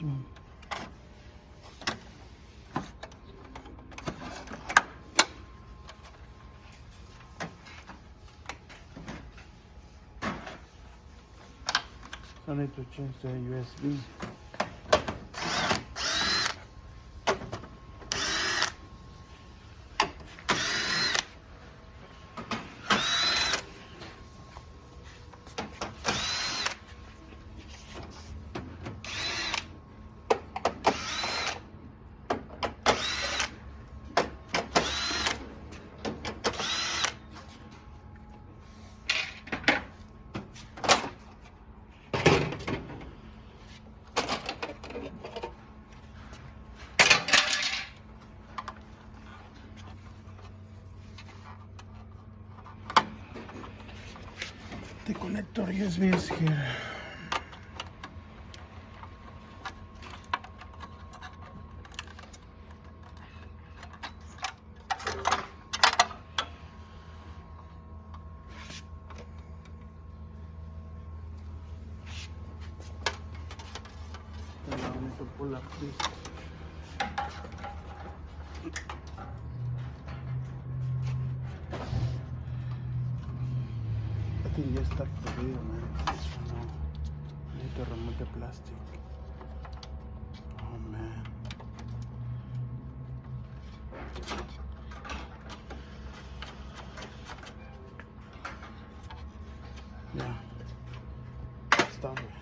one. I need to change the USB. The connector USB is here. And now I need to pull up this. I think ya está perdido, man. This one now. I need to remove the plastic. Oh man. Yeah. It's done.